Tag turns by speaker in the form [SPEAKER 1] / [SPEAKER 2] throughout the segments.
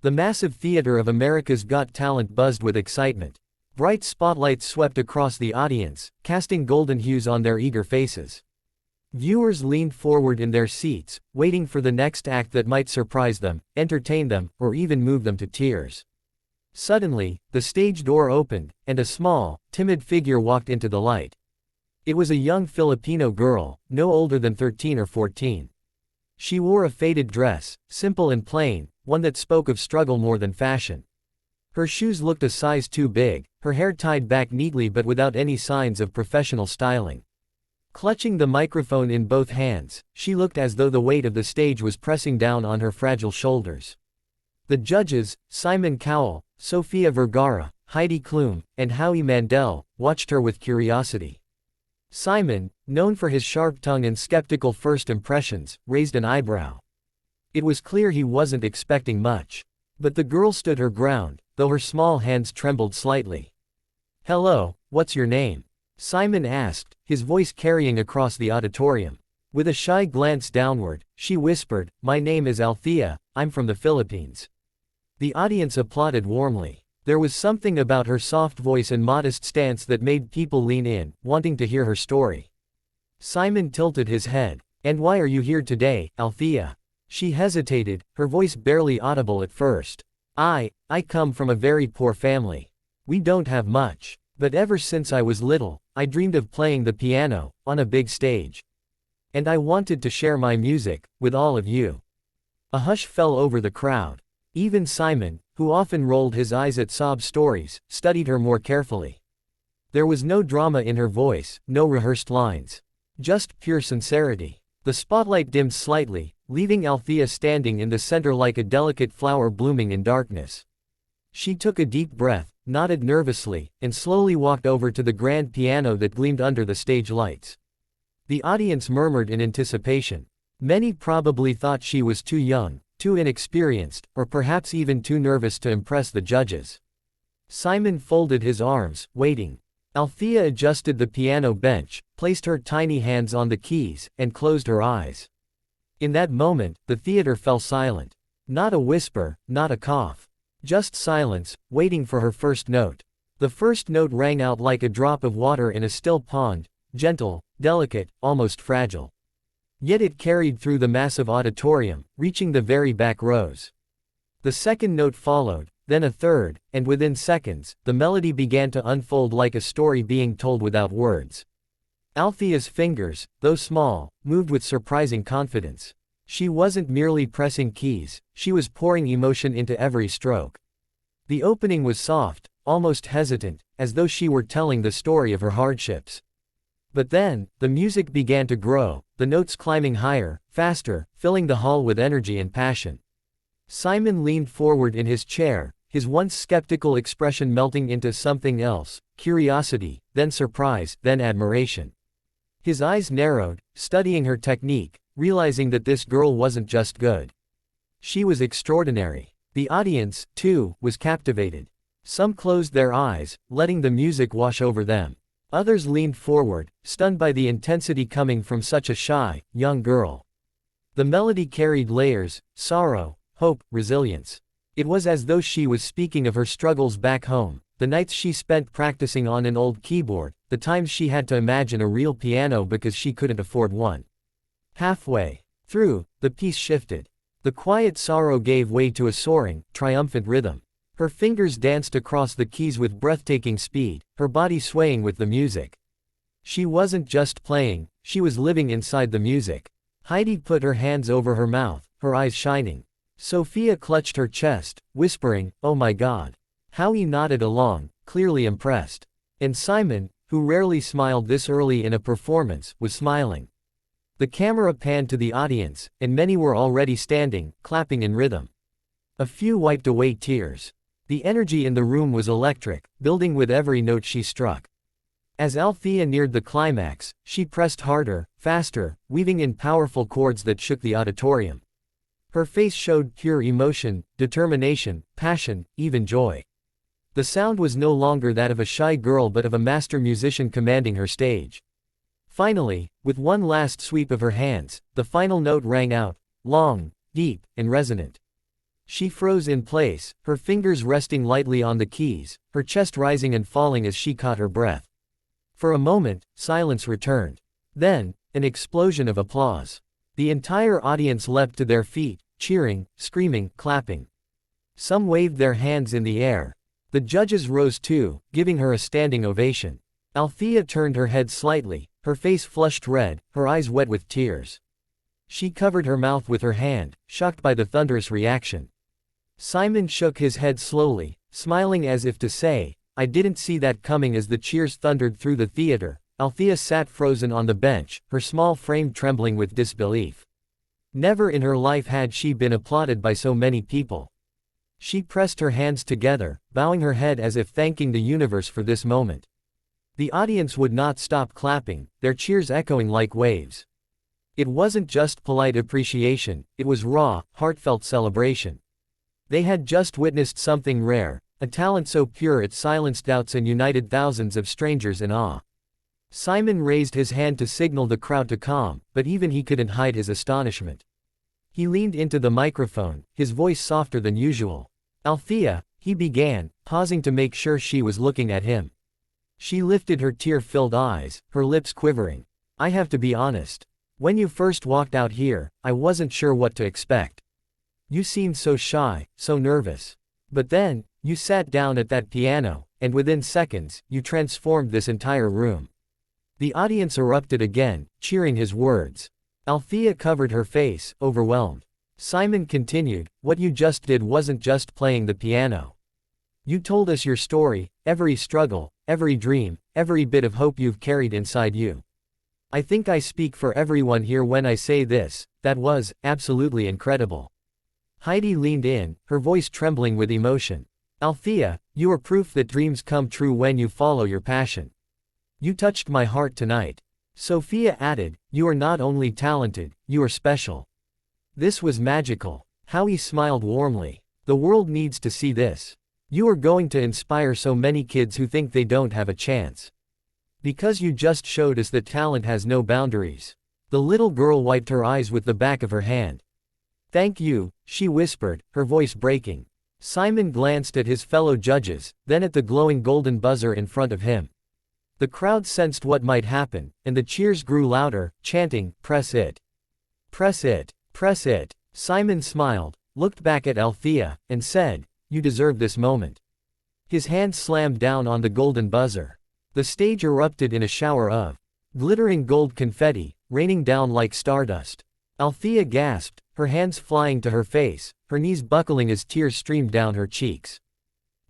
[SPEAKER 1] The massive theater of America's Got Talent buzzed with excitement. Bright spotlights swept across the audience, casting golden hues on their eager faces. Viewers leaned forward in their seats, waiting for the next act that might surprise them, entertain them, or even move them to tears. Suddenly, the stage door opened, and a small, timid figure walked into the light. It was a young Filipino girl, no older than 13 or 14. She wore a faded dress, simple and plain, one that spoke of struggle more than fashion. Her shoes looked a size too big, her hair tied back neatly but without any signs of professional styling. Clutching the microphone in both hands, she looked as though the weight of the stage was pressing down on her fragile shoulders. The judges, Simon Cowell, Sofia Vergara, Heidi Klum, and Howie Mandel, watched her with curiosity. Simon, known for his sharp tongue and skeptical first impressions, raised an eyebrow. It was clear he wasn't expecting much. But the girl stood her ground, though her small hands trembled slightly. "Hello, what's your name?" Simon asked, his voice carrying across the auditorium. With a shy glance downward, she whispered, "My name is Althea, I'm from the Philippines." The audience applauded warmly. There was something about her soft voice and modest stance that made people lean in, wanting to hear her story. Simon tilted his head. "And why are you here today, Althea?" She hesitated, her voice barely audible at first. I come from a very poor family. We don't have much. But ever since I was little, I dreamed of playing the piano, on a big stage. And I wanted to share my music, with all of you." A hush fell over the crowd. Even Simon, who often rolled his eyes at sob stories, studied her more carefully. There was no drama in her voice, no rehearsed lines. Just pure sincerity. The spotlight dimmed slightly, leaving Althea standing in the center like a delicate flower blooming in darkness. She took a deep breath, nodded nervously, and slowly walked over to the grand piano that gleamed under the stage lights. The audience murmured in anticipation. Many probably thought she was too young, too inexperienced, or perhaps even too nervous to impress the judges. Simon folded his arms, waiting. Althea adjusted the piano bench, placed her tiny hands on the keys, and closed her eyes. In that moment, the theater fell silent. Not a whisper, not a cough. Just silence, waiting for her first note. The first note rang out like a drop of water in a still pond, gentle, delicate, almost fragile. Yet it carried through the massive auditorium, reaching the very back rows. The second note followed, then a third, and within seconds, the melody began to unfold like a story being told without words. Althea's fingers, though small, moved with surprising confidence. She wasn't merely pressing keys, she was pouring emotion into every stroke. The opening was soft, almost hesitant, as though she were telling the story of her hardships. But then, the music began to grow, the notes climbing higher, faster, filling the hall with energy and passion. Simon leaned forward in his chair, his once skeptical expression melting into something else, curiosity, then surprise, then admiration. His eyes narrowed, studying her technique, realizing that this girl wasn't just good. She was extraordinary. The audience, too, was captivated. Some closed their eyes, letting the music wash over them. Others leaned forward, stunned by the intensity coming from such a shy, young girl. The melody carried layers, sorrow, hope, resilience. It was as though she was speaking of her struggles back home, the nights she spent practicing on an old keyboard, the times she had to imagine a real piano because she couldn't afford one. Halfway through, the piece shifted. The quiet sorrow gave way to a soaring, triumphant rhythm. Her fingers danced across the keys with breathtaking speed, her body swaying with the music. She wasn't just playing, she was living inside the music. Heidi put her hands over her mouth, her eyes shining. Sophia clutched her chest, whispering, "Oh my God." Howie nodded along, clearly impressed. And Simon, who rarely smiled this early in a performance, was smiling. The camera panned to the audience, and many were already standing, clapping in rhythm. A few wiped away tears. The energy in the room was electric, building with every note she struck. As Althea neared the climax, she pressed harder, faster, weaving in powerful chords that shook the auditorium. Her face showed pure emotion, determination, passion, even joy. The sound was no longer that of a shy girl but of a master musician commanding her stage. Finally, with one last sweep of her hands, the final note rang out, long, deep, and resonant. She froze in place, her fingers resting lightly on the keys, her chest rising and falling as she caught her breath. For a moment, silence returned. Then, an explosion of applause. The entire audience leapt to their feet, cheering, screaming, clapping. Some waved their hands in the air. The judges rose too, giving her a standing ovation. Althea turned her head slightly, her face flushed red, her eyes wet with tears. She covered her mouth with her hand, shocked by the thunderous reaction. Simon shook his head slowly, smiling as if to say, "I didn't see that coming." As the cheers thundered through the theater, Althea sat frozen on the bench, her small frame trembling with disbelief. Never in her life had she been applauded by so many people. She pressed her hands together, bowing her head as if thanking the universe for this moment. The audience would not stop clapping, their cheers echoing like waves. It wasn't just polite appreciation, it was raw, heartfelt celebration. They had just witnessed something rare, a talent so pure it silenced doubts and united thousands of strangers in awe. Simon raised his hand to signal the crowd to calm, but even he couldn't hide his astonishment. He leaned into the microphone, his voice softer than usual. "Althea," he began, pausing to make sure she was looking at him. She lifted her tear-filled eyes, her lips quivering. "I have to be honest. When you first walked out here, I wasn't sure what to expect. You seemed so shy, so nervous. But then, you sat down at that piano, and within seconds, you transformed this entire room." The audience erupted again, cheering his words. Althea covered her face, overwhelmed. Simon continued, "What you just did wasn't just playing the piano. You told us your story, every struggle, every dream, every bit of hope you've carried inside you. I think I speak for everyone here when I say this, that was absolutely incredible." Heidi leaned in, her voice trembling with emotion. "Althea, you are proof that dreams come true when you follow your passion. You touched my heart tonight." Sophia added, "You are not only talented, you are special." This was magical. Howie smiled warmly. "The world needs to see this. You are going to inspire so many kids who think they don't have a chance. Because you just showed us that talent has no boundaries." The little girl wiped her eyes with the back of her hand. "Thank you," she whispered, her voice breaking. Simon glanced at his fellow judges, then at the glowing golden buzzer in front of him. The crowd sensed what might happen, and the cheers grew louder, chanting, "Press it! Press it! Press it!" Simon smiled, looked back at Althea, and said, "You deserve this moment." His hand slammed down on the golden buzzer. The stage erupted in a shower of glittering gold confetti, raining down like stardust. Althea gasped, her hands flying to her face, her knees buckling as tears streamed down her cheeks.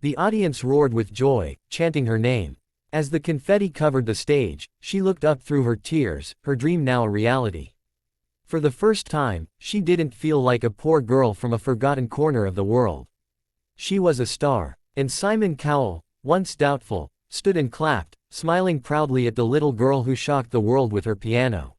[SPEAKER 1] The audience roared with joy, chanting her name. As the confetti covered the stage, she looked up through her tears, her dream now a reality. For the first time, she didn't feel like a poor girl from a forgotten corner of the world. She was a star. And Simon Cowell, once doubtful, stood and clapped, smiling proudly at the little girl who shocked the world with her piano.